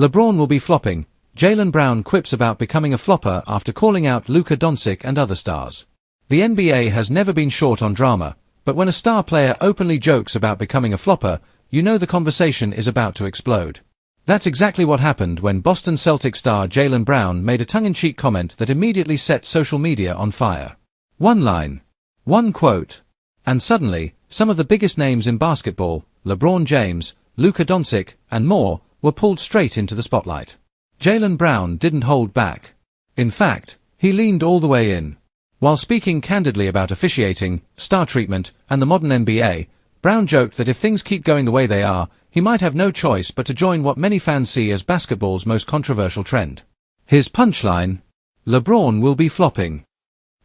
LeBron will be flopping. Jaylen Brown quips about becoming a flopper after calling out Luka Doncic and other stars. The NBA has never been short on drama, but when a star player openly jokes about becoming a flopper, you know the conversation is about to explode. That's exactly what happened when Boston Celtics star Jaylen Brown made a tongue-in-cheek comment that immediately set social media on fire. One line, one quote, and suddenly, some of the biggest names in basketball, LeBron James, Luka Doncic, and more, were pulled straight into the spotlight. Jaylen Brown didn't hold back. In fact, he leaned all the way in. While speaking candidly about officiating, star treatment, and the modern NBA, Brown joked that if things keep going the way they are, he might have no choice but to join what many fans see as basketball's most controversial trend. His punchline, LeBron will be flopping.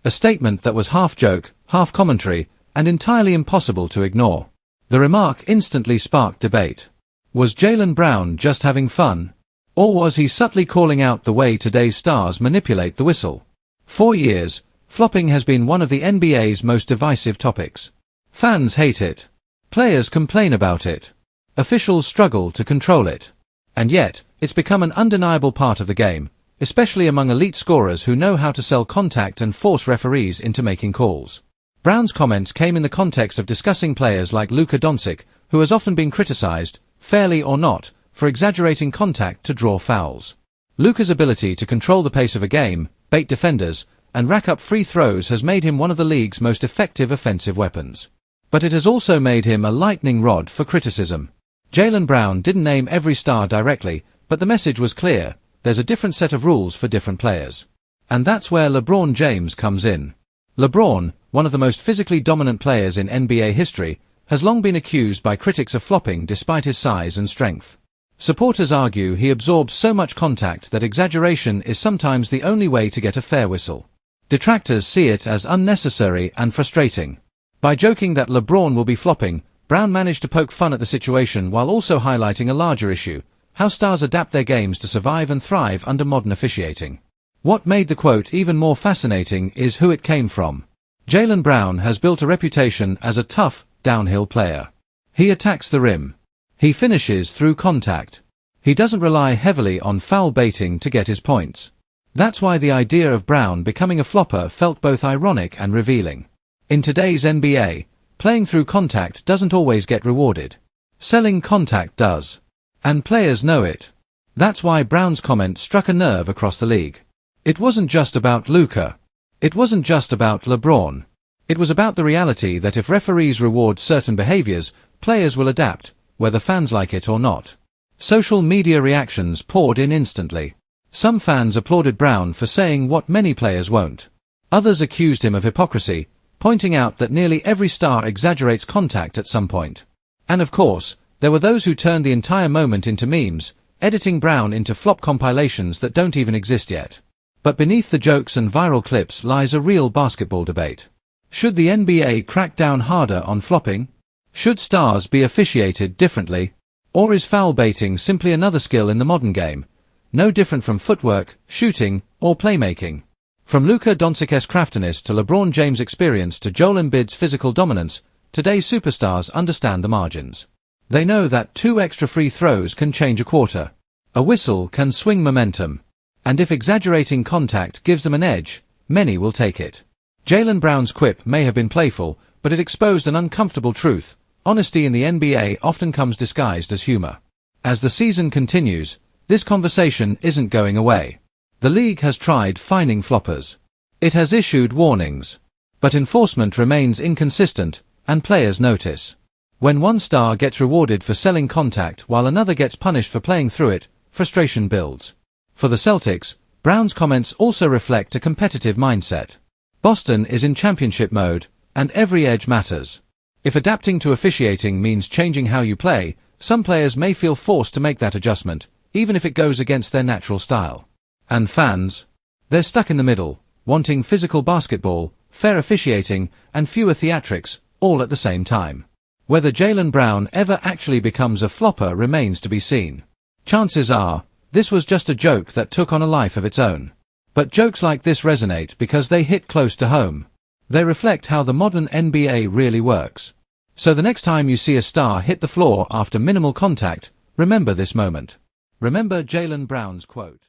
A statement that was half joke, half commentary, and entirely impossible to ignore. The remark instantly sparked debate. Was Jaylen Brown just having fun? Or was he subtly calling out the way today's stars manipulate the whistle? For years, flopping has been one of the NBA's most divisive topics. Fans hate it. Players complain about it. Officials struggle to control it. And yet, it's become an undeniable part of the game, especially among elite scorers who know how to sell contact and force referees into making calls. Brown's comments came in the context of discussing players like Luka Doncic, who has often been criticized, fairly or not, for exaggerating contact to draw fouls. Luka's ability to control the pace of a game, bait defenders, and rack up free throws has made him one of the league's most effective offensive weapons. But it has also made him a lightning rod for criticism. Jaylen Brown didn't name every star directly, but the message was clear: there's a different set of rules for different players. And that's where LeBron James comes in. LeBron, one of the most physically dominant players in NBA history, has long been accused by critics of flopping despite his size and strength. Supporters argue he absorbs so much contact that exaggeration is sometimes the only way to get a fair whistle. Detractors see it as unnecessary and frustrating. By joking that LeBron will be flopping, Brown managed to poke fun at the situation while also highlighting a larger issue: how stars adapt their games to survive and thrive under modern officiating. What made the quote even more fascinating is who it came from. Jaylen Brown has built a reputation as a tough, downhill player. He attacks the rim. He finishes through contact. He doesn't rely heavily on foul baiting to get his points. That's why the idea of Brown becoming a flopper felt both ironic and revealing. In today's NBA, playing through contact doesn't always get rewarded. Selling contact does. And players know it. That's why Brown's comment struck a nerve across the league. It wasn't just about Luka. It wasn't just about LeBron. It was about the reality that if referees reward certain behaviors, players will adapt, whether fans like it or not. Social media reactions poured in instantly. Some fans applauded Brown for saying what many players won't. Others accused him of hypocrisy, pointing out that nearly every star exaggerates contact at some point. And of course, there were those who turned the entire moment into memes, editing Brown into flop compilations that don't even exist yet. But beneath the jokes and viral clips lies a real basketball debate. Should the NBA crack down harder on flopping? Should stars be officiated differently? Or is foul baiting simply another skill in the modern game, no different from footwork, shooting, or playmaking? From Luka Doncic's craftiness to LeBron James' experience to Joel Embiid's physical dominance, today's superstars understand the margins. They know that 2 extra free throws can change a quarter. A whistle can swing momentum. And if exaggerating contact gives them an edge, many will take it. Jaylen Brown's quip may have been playful, but it exposed an uncomfortable truth: honesty in the NBA often comes disguised as humor. As the season continues, this conversation isn't going away. The league has tried fining floppers. It has issued warnings. But enforcement remains inconsistent, and players notice. When one star gets rewarded for selling contact while another gets punished for playing through it, frustration builds. For the Celtics, Brown's comments also reflect a competitive mindset. Boston is in championship mode, and every edge matters. If adapting to officiating means changing how you play, some players may feel forced to make that adjustment, even if it goes against their natural style. And fans? They're stuck in the middle, wanting physical basketball, fair officiating, and fewer theatrics, all at the same time. Whether Jaylen Brown ever actually becomes a flopper remains to be seen. Chances are, this was just a joke that took on a life of its own. But jokes like this resonate because they hit close to home. They reflect how the modern NBA really works. So the next time you see a star hit the floor after minimal contact, remember this moment. Remember Jaylen Brown's quote.